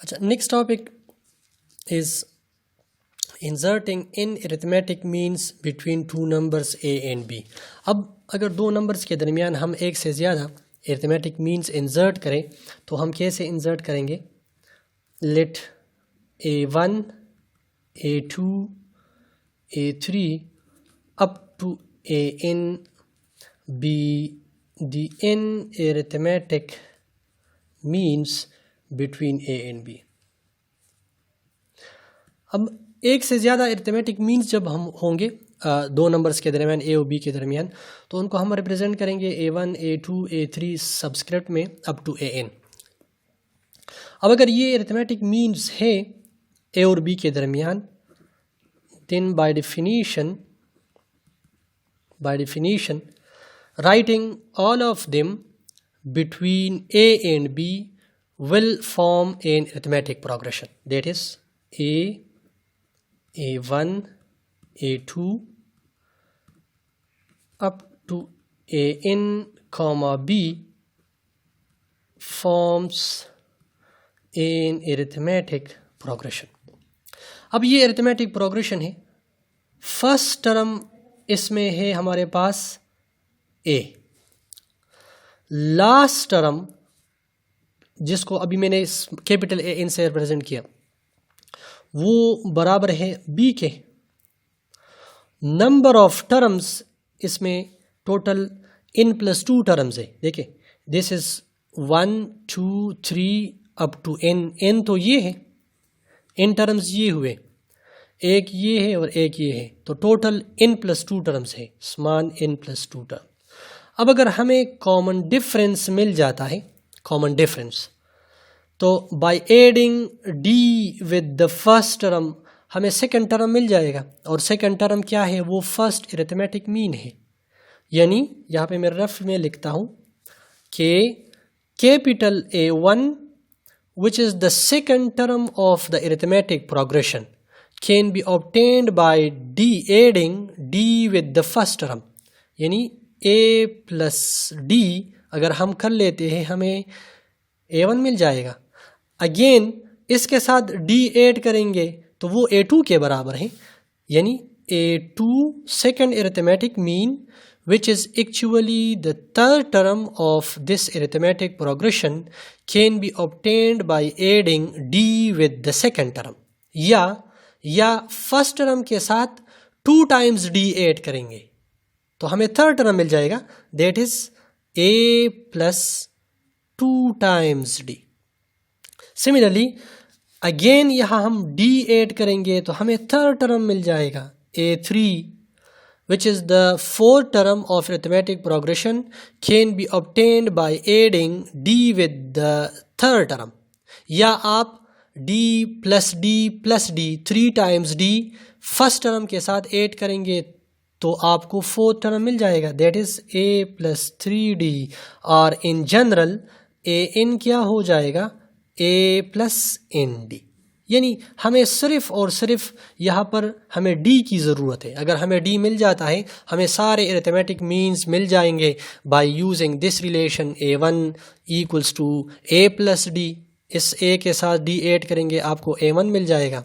अच्छा, next topic is inserting in arithmetic means between two numbers A and B. अब अगर दो numbers के दरमियान हम एक से ज़्यादा अरिथमेटिक मीन्स इंसर्ट करें तो हम कैसे इंसर्ट करेंगे? Let A1, A2, A3 up to AN be the n arithmetic means between A and B। अब एक से ज़्यादा अरिथमेटिक मीन्स जब हम होंगे दो नंबर्स के दरमियान ए और बी के दरमियान, तो उनको हम रिप्रेजेंट करेंगे A1, A2, A3 सबस्क्रिप्ट में अप टू AN। अब अगर ये अरिथमेटिक मीन्स है ए और बी के दरमियान, then by definition writing all of them between A and B will form an arithmetic progression, that is A1, A2 up to AN, B forms an arithmetic progression। अब ये arithmetic progression है। First term इसमें है हमारे पास A, last term जिसको अभी मैंने capital A इन से रिप्रेजेंट किया वो बराबर है बी के। नंबर ऑफ टर्म्स इसमें टोटल n+2 टर्म्स है। देखिए, this is 1, 2, 3 up to n तो ये है, n टर्म्स ये हुए, एक ये है और एक ये है, तो टोटल n+2 टर्म्स है, स्मॉल n+2 टर्म। अब अगर हमें कॉमन डिफरेंस मिल जाता है, कॉमन डिफरेंस, तो by adding D with the first term हमें सेकंड टर्म मिल जाएगा। और सेकंड टर्म क्या है? वो फर्स्ट अरिथमेटिक मीन है। यानी यहाँ पे मैं रफ में लिखता हूँ कि capital A1 which is the second term of the arithmetic progression can be obtained by D adding D with the first term. यानी A+D अगर हम कर लेते हैं हमें A1 मिल जाएगा। अगेन इसके साथ D ऐड करेंगे तो वो A2 के बराबर है। यानी A2 second arithmetic mean which is actually the third term of this arithmetic progression can be obtained by adding D with the second term, या फर्स्ट टर्म के साथ 2 टाइम्स D ऐड करेंगे तो हमें थर्ड टर्म मिल जाएगा, that is A+2 times D। Similarly again यहाँ हम D add करेंगे तो हमें थर्ड टर्म मिल जाएगा A3 which is the fourth term of arithmetic progression can be obtained by adding D with the third term, या आप D+D+D 3 times D first term के साथ ऐड करेंगे तो आपको फोर्थ टर्म मिल जाएगा, दैट इज A+3D। और इन जनरल AN क्या हो जाएगा? A+ND। यानी हमें सिर्फ और सिर्फ यहाँ पर हमें D की ज़रूरत है। अगर हमें D मिल जाता है हमें सारे अरिथमेटिक मीन्स मिल जाएंगे by using this relation A1 = A+D। इस A के साथ D ऐड करेंगे आपको A1 मिल जाएगा,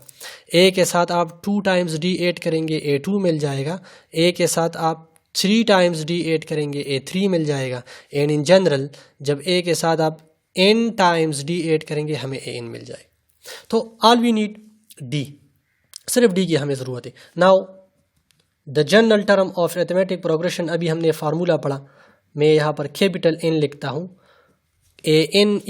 A के साथ आप 2 टाइम्स D ऐड करेंगे A2 मिल जाएगा, A के साथ आप 3 टाइम्स D ऐड करेंगे A3 मिल जाएगा। एंड इन जनरल जब A के साथ आप n टाइम्स D ऐड करेंगे हमें AN मिल जाएगा। तो ऑल वी नीड D, सिर्फ D की हमें ज़रूरत है। Now the general term of arithmetic progression, अभी हमने फार्मूला पढ़ा, मैं यहाँ पर कैपिटल N लिखता हूँ, AN =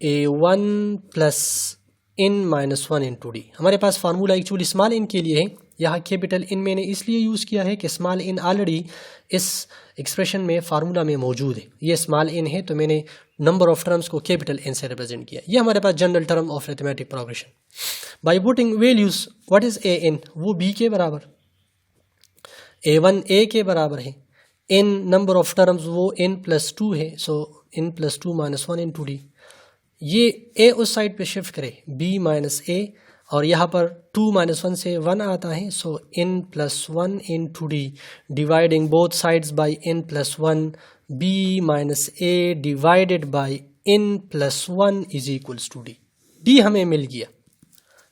A1 + n-1 into D। हमारे पास फार्मूला एक्चुअली स्मॉल n के लिए है, यहाँ कैपिटल N मैंने इसलिए यूज़ किया है कि स्मॉल n ऑलरेडी इस एक्सप्रेशन में फार्मूला में मौजूद है। ये स्मॉल n है तो मैंने नंबर ऑफ टर्म्स को कैपिटल N से रिप्रेजेंट किया। ये हमारे पास general term of arithmetic progression. By putting values, what is AN? वो B के बराबर, A1 A के बराबर है, n नंबर ऑफ टर्म्स वो n+2 है, सो n+2 - 1 into D। ये A उस साइड पे शिफ्ट करे, B - A, और यहाँ पर 2 - 1 से 1 आता है, so n+1 into D dividing both sides by n+1, B - A divided by n+1 = D। D हमें मिल गया,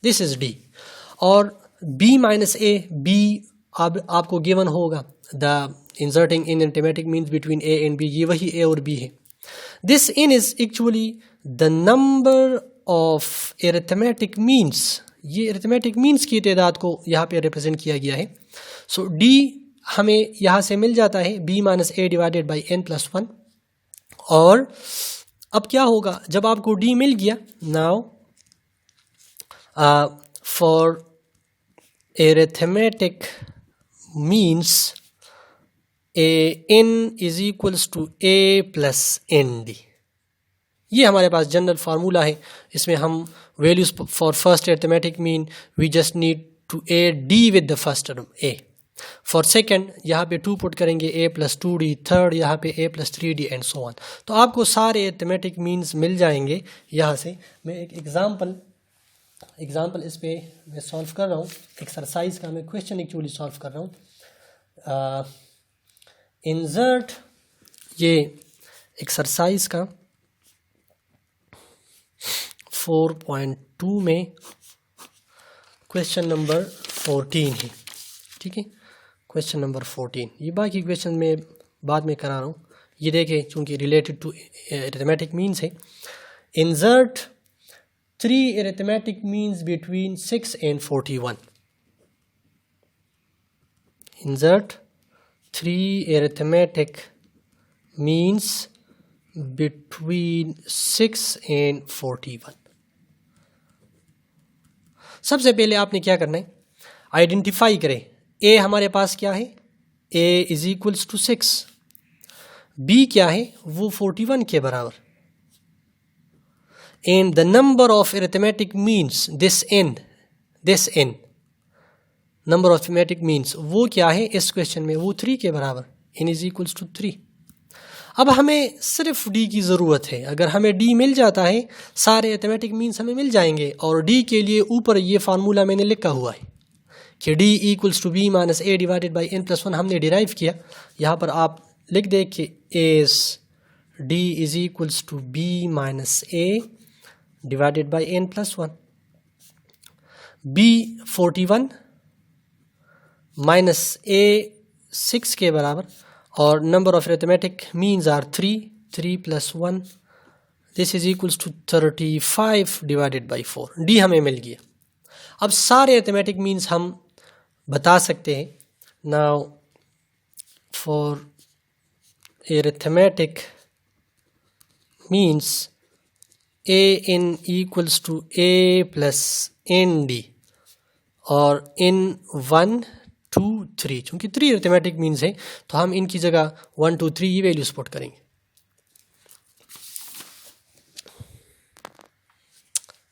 दिस इज डी। और बी माइनस ए, बी आपको गिवन होगा, the inserting in arithmetic means between A and B, ये वही A और B है। This n is actually the number of arithmetic means, ये अरिथमेटिक मीन्स की तादाद को यहाँ पे रिप्रेजेंट किया गया है। सो डी हमें यहाँ से मिल जाता है B minus A divided by n plus one. और अब क्या होगा जब आपको डी मिल गया, now for arithmetic means A n is equals to A plus n D, ये हमारे पास जनरल फार्मूला है। इसमें हम values for first arithmetic mean we just need to add D with the first term A, for second यहाँ पे 2 put करेंगे ए plus 2d, third यहाँ पे a plus 3d and so on. तो आपको सारे अरिथमेटिक मीन्स मिल जाएंगे यहाँ से। मैं एक एग्जाम्पल इस पे मैं सॉल्व कर रहा हूँ, एक्सरसाइज का मैं क्वेश्चन एक्चुअली सॉल्व कर रहा हूँ। इंसर्ट, ये एक्सरसाइज का 4.2 में क्वेश्चन नंबर 14 है, ठीक है, क्वेश्चन नंबर 14। ये बाकी क्वेश्चन में बाद में करा रहा हूँ, ये देखें चूँकि रिलेटेड टू अरिथमेटिक मीन्स है। Insert 3 arithmetic means between 6 and 41। Insert 3 arithmetic means between 6 and 41। सबसे पहले आपने क्या करना है, आइडेंटिफाई करें ए हमारे पास क्या है, A is equals to 6, B क्या है वो 41 के बराबर, and the number of arithmetic means this n number of arithmetic means वो क्या है इस क्वेश्चन में, वो 3 के बराबर, एन इज इक्वल्स टू 3। अब हमें सिर्फ डी की ज़रूरत है। अगर हमें डी मिल जाता है सारे अरिथमेटिक मीन्स हमें मिल जाएंगे। और डी के लिए ऊपर ये फार्मूला मैंने लिखा हुआ है कि d equals to b minus A divided by n plus one, हमने डिराइव किया। यहाँ पर आप लिख दें कि s d is equals to b minus A divided by n plus one. B 41 minus a 6 के बराबर, और number of arithmetic means are 3 plus 1, this is equals to 35 divided by 4। D हमें मिल गया। अब सारे अरिथमेटिक मीन्स हम बता सकते हैं। Now for arithmetic means A n equals to A plus n D, और इन 1 2 3, चूंकि 3 अरिथमेटिक मीन्स है तो हम इनकी जगह 1 2 3 ये वैल्यूज पुट करेंगे।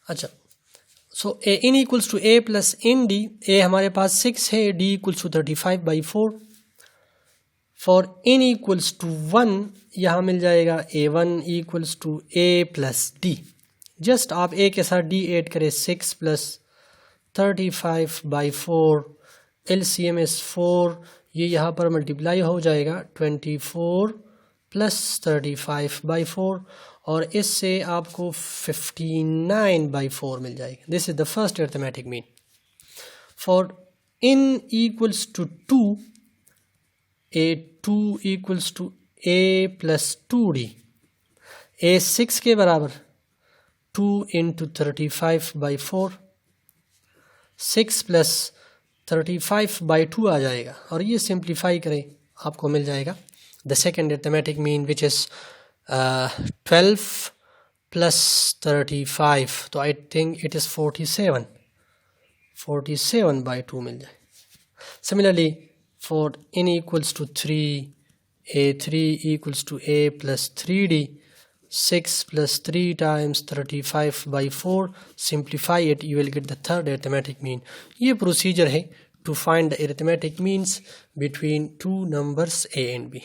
अच्छा, so a n equals to A plus n d, a हमारे पास 6 है, d equals to 35 by 4। For n equals to 1 यहाँ मिल जाएगा a1 equals to a plus d. Just आप a के साथ d ऐड करें, 6 प्लस 35 बाई 4, LCM is 4, ये यहाँ पर मल्टीप्लाई हो जाएगा 24 प्लस 35 बाई 4, और इससे आपको 59 बाई 4 मिल जाएगा। This is the first arithmetic mean. For n equals to 2, a2 equals to a plus 2d, a 6 के बराबर 2 इंटू 35 बाई 4, 6 प्लस 35 बाई 2 आ जाएगा, और ये सिंप्लीफाई करें आपको मिल जाएगा the second arithmetic mean which is 12 plus 35, तो I think it is 47 by 2 मिल जाए। Similarly for n equals to 3, a3 equals to a plus 3d, 6 plus 3 times 35 by 4, simplify it, you will get the third arithmetic mean. ये procedure है to find the arithmetic means between two numbers a and b.